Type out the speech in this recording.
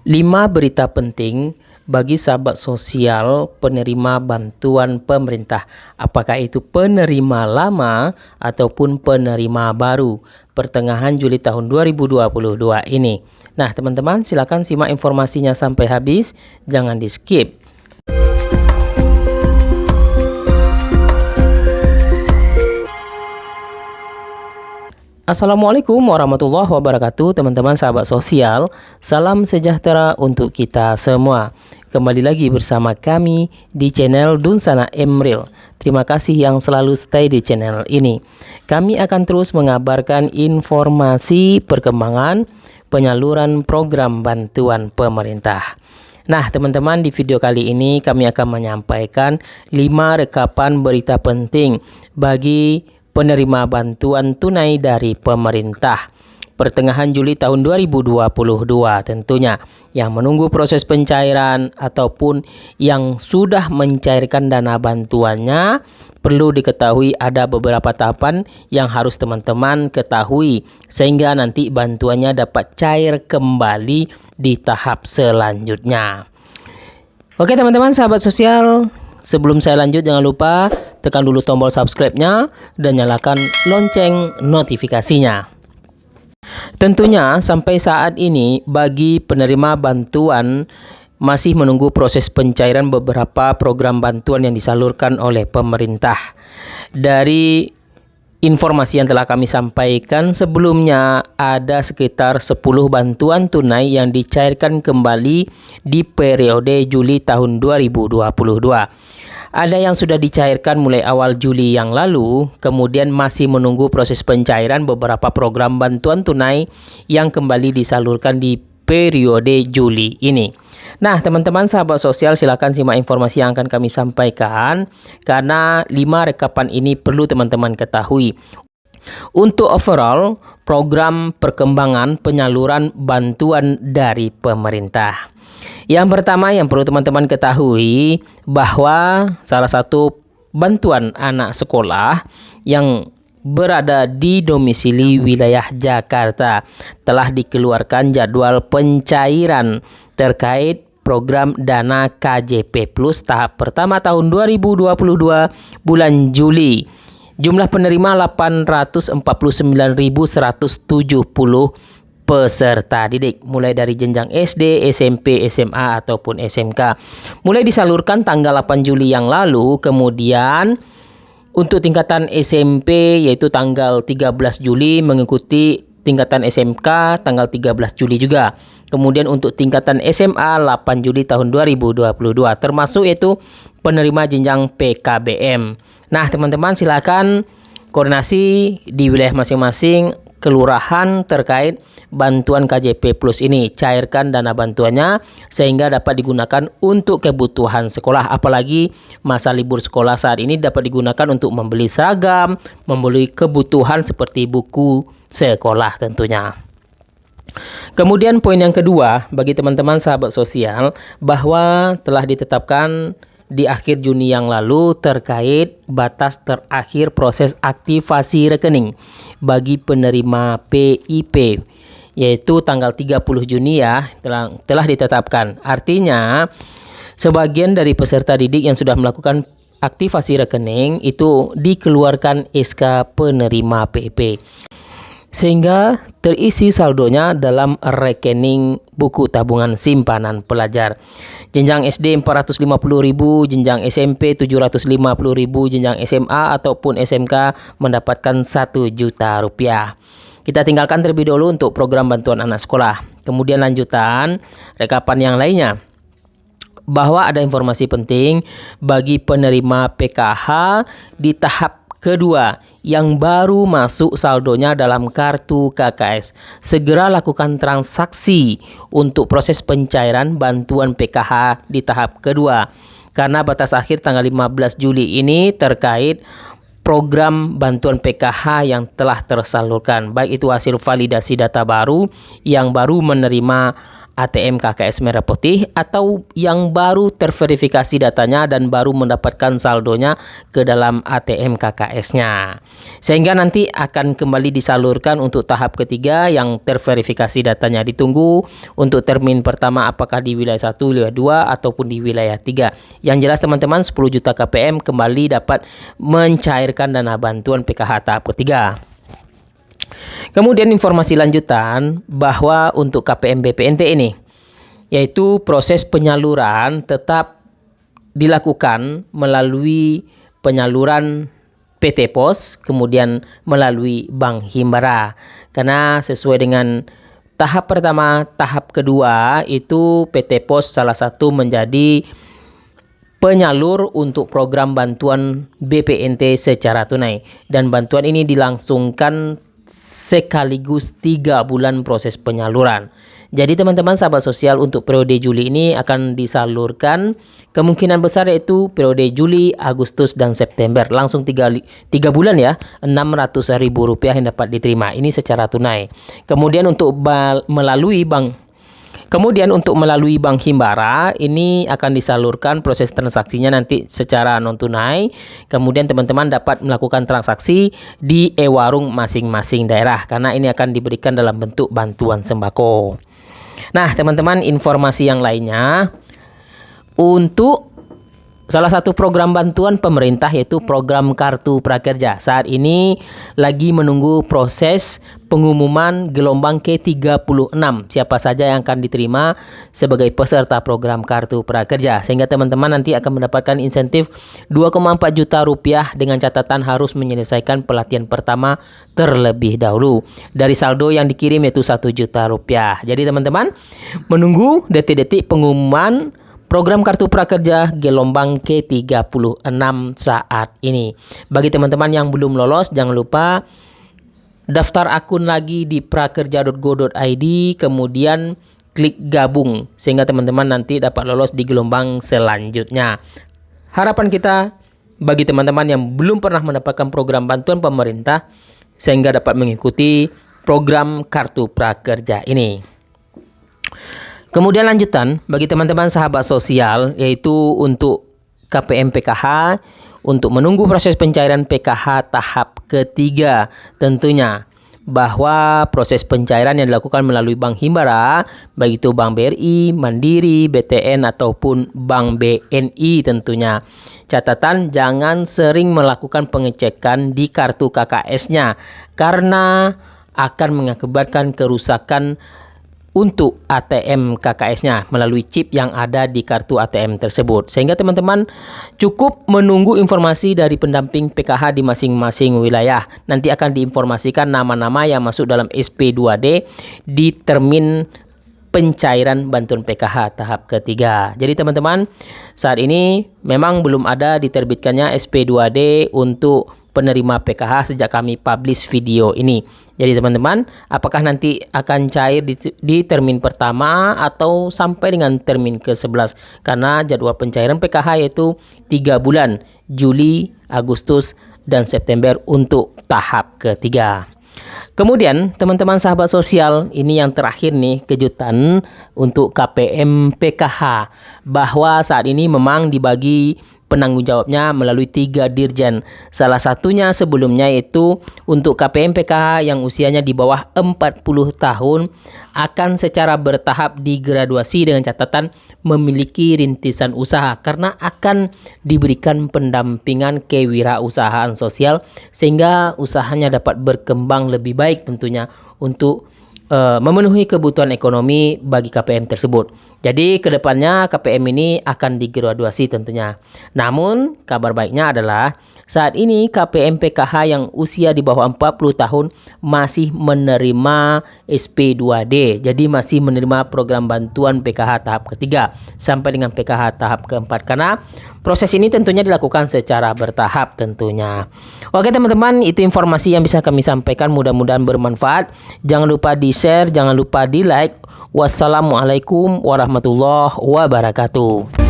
5 berita penting bagi sahabat sosial penerima bantuan pemerintah. Apakah itu penerima lama ataupun penerima baru pertengahan Juli tahun 2022 ini. Nah, teman-teman silakan simak informasinya sampai habis, jangan di-skip. Assalamualaikum warahmatullahi wabarakatuh, teman-teman sahabat sosial. Salam sejahtera untuk kita semua. Kembali lagi bersama kami di channel Dunsana Emril. Terima kasih yang selalu stay di channel ini. Kami akan terus mengabarkan informasi perkembangan penyaluran program bantuan pemerintah. Nah, teman-teman, di video kali ini kami akan menyampaikan 5 rekapan berita penting bagi penerima bantuan tunai dari pemerintah pertengahan Juli tahun 2022 tentunya, yang menunggu proses pencairan ataupun yang sudah mencairkan dana bantuannya. Perlu diketahui ada beberapa tahapan yang harus teman-teman ketahui sehingga nanti bantuannya dapat cair kembali di tahap selanjutnya. Oke teman-teman sahabat sosial, sebelum saya lanjut, jangan lupa tekan dulu tombol subscribe-nya dan nyalakan lonceng notifikasinya. Tentunya sampai saat ini bagi penerima bantuan masih menunggu proses pencairan beberapa program bantuan yang disalurkan oleh pemerintah. Dari informasi yang telah kami sampaikan sebelumnya, ada sekitar 10 bantuan tunai yang dicairkan kembali di periode Juli tahun 2022. Ada yang sudah dicairkan mulai awal Juli yang lalu, kemudian masih menunggu proses pencairan beberapa program bantuan tunai yang kembali disalurkan di periode Juli ini. Nah, teman-teman sahabat sosial, silakan simak informasi yang akan kami sampaikan karena 5 rekapan ini perlu teman-teman ketahui. Untuk overall program perkembangan penyaluran bantuan dari pemerintah. Yang pertama yang perlu teman-teman ketahui bahwa salah satu bantuan anak sekolah yang berada di domisili wilayah Jakarta telah dikeluarkan jadwal pencairan terkait program dana KJP Plus tahap pertama tahun 2022 bulan Juli. Jumlah penerima 849.170 peserta didik mulai dari jenjang SD, SMP, SMA ataupun SMK. Mulai disalurkan tanggal 8 Juli yang lalu, kemudian untuk tingkatan SMP yaitu tanggal 13 Juli mengikuti tingkatan SMK tanggal 13 Juli juga. Kemudian untuk tingkatan SMA 8 Juli tahun 2022 termasuk yaitu penerima jenjang PKBM. Nah, teman-teman silakan koordinasi di wilayah masing-masing kelurahan terkait bantuan KJP Plus ini, cairkan dana bantuannya sehingga dapat digunakan untuk kebutuhan sekolah, apalagi masa libur sekolah saat ini dapat digunakan untuk membeli seragam, membeli kebutuhan seperti buku sekolah tentunya. Kemudian poin yang kedua bagi teman-teman sahabat sosial bahwa telah ditetapkan di akhir Juni yang lalu terkait batas terakhir proses aktivasi rekening bagi penerima PIP, yaitu tanggal 30 Juni ya, telah ditetapkan. Artinya sebagian dari peserta didik yang sudah melakukan aktivasi rekening itu dikeluarkan SK penerima PIP sehingga terisi saldonya dalam rekening buku tabungan simpanan pelajar. Jenjang SD 450.000, jenjang SMP 750.000, jenjang SMA ataupun SMK mendapatkan 1 juta rupiah. Kita tinggalkan terlebih dahulu untuk program bantuan anak sekolah. Kemudian lanjutan rekapan yang lainnya, bahwa ada informasi penting bagi penerima PKH di tahap kedua yang baru masuk saldonya dalam kartu KKS. Segera lakukan transaksi untuk proses pencairan bantuan PKH di tahap kedua karena batas akhir tanggal 15 Juli ini terkait program bantuan PKH yang telah tersalurkan, baik itu hasil validasi data baru yang baru menerima ATM KKS Merah Putih atau yang baru terverifikasi datanya dan baru mendapatkan saldonya ke dalam ATM KKS-nya. Sehingga nanti akan kembali disalurkan untuk tahap ketiga yang terverifikasi datanya ditunggu untuk termin pertama apakah di wilayah 1, wilayah 2 ataupun di wilayah 3. Yang jelas teman-teman 10 juta KPM kembali dapat mencairkan dana bantuan PKH tahap ketiga. Kemudian informasi lanjutan bahwa untuk KPM BPNT ini, yaitu proses penyaluran tetap dilakukan melalui penyaluran PT Pos, kemudian melalui Bank Himbara. Karena sesuai dengan tahap pertama, tahap kedua itu PT Pos salah satu menjadi penyalur untuk program bantuan BPNT secara tunai. Dan bantuan ini dilangsungkan sekaligus 3 bulan proses penyaluran. Jadi teman-teman sahabat sosial untuk periode Juli ini akan disalurkan kemungkinan besar yaitu periode Juli, Agustus dan September. Langsung 3 bulan ya, Rp600.000 yang dapat diterima. Ini secara tunai. Kemudian untuk melalui Bank Himbara ini akan disalurkan proses transaksinya nanti secara non tunai. Kemudian teman-teman dapat melakukan transaksi di e-warung masing-masing daerah karena ini akan diberikan dalam bentuk bantuan sembako. Nah, teman-teman informasi yang lainnya untuk salah satu program bantuan pemerintah yaitu program Kartu Prakerja. Saat ini lagi menunggu proses pengumuman gelombang ke-36. Siapa saja yang akan diterima sebagai peserta program Kartu Prakerja. Sehingga teman-teman nanti akan mendapatkan insentif Rp2,4 juta dengan catatan harus menyelesaikan pelatihan pertama terlebih dahulu. Dari saldo yang dikirim yaitu Rp1 juta. Jadi teman-teman menunggu detik-detik pengumuman program Kartu Prakerja gelombang ke-36 saat ini. Bagi teman-teman yang belum lolos, jangan lupa daftar akun lagi di prakerja.go.id, kemudian klik gabung, sehingga teman-teman nanti dapat lolos di gelombang selanjutnya. Harapan kita bagi teman-teman yang belum pernah mendapatkan program bantuan pemerintah, sehingga dapat mengikuti program Kartu Prakerja ini. Kemudian lanjutan bagi teman-teman sahabat sosial yaitu untuk KPM PKH untuk menunggu proses pencairan PKH tahap ketiga tentunya bahwa proses pencairan yang dilakukan melalui Bank Himbara baik itu Bank BRI, Mandiri, BTN ataupun Bank BNI tentunya. Catatan jangan sering melakukan pengecekan di kartu KKS-nya karena akan mengakibatkan kerusakan untuk ATM KKS-nya melalui chip yang ada di kartu ATM tersebut. Sehingga teman-teman cukup menunggu informasi dari pendamping PKH di masing-masing wilayah. Nanti akan diinformasikan nama-nama yang masuk dalam SP2D di termin pencairan bantuan PKH tahap ketiga. Jadi teman-teman, saat ini memang belum ada diterbitkannya SP2D untuk penerima PKH sejak kami publish video ini. Jadi teman-teman, apakah nanti akan cair di termin pertama atau sampai dengan termin ke-11? Karena jadwal pencairan PKH yaitu 3 bulan, Juli, Agustus, dan September untuk tahap ketiga. Kemudian teman-teman sahabat sosial, ini yang terakhir nih kejutan untuk KPM PKH bahwa saat ini memang dibagi penanggung jawabnya melalui 3 dirjen. Salah satunya sebelumnya itu untuk KPM PKH yang usianya di bawah 40 tahun akan secara bertahap digraduasi dengan catatan memiliki rintisan usaha karena akan diberikan pendampingan kewirausahaan sosial sehingga usahanya dapat berkembang lebih baik tentunya untuk memenuhi kebutuhan ekonomi bagi KPM tersebut. Jadi kedepannya KPM ini akan digraduasi tentunya. Namun kabar baiknya adalah saat ini KPM PKH yang usia di bawah 40 tahun masih menerima SP2D. Jadi masih menerima program bantuan PKH tahap ketiga sampai dengan PKH tahap keempat. Karena proses ini tentunya dilakukan secara bertahap tentunya. Oke teman-teman, itu informasi yang bisa kami sampaikan. Mudah-mudahan bermanfaat. Jangan lupa di-share, jangan lupa di-like. Wassalamualaikum warahmatullahi wabarakatuh.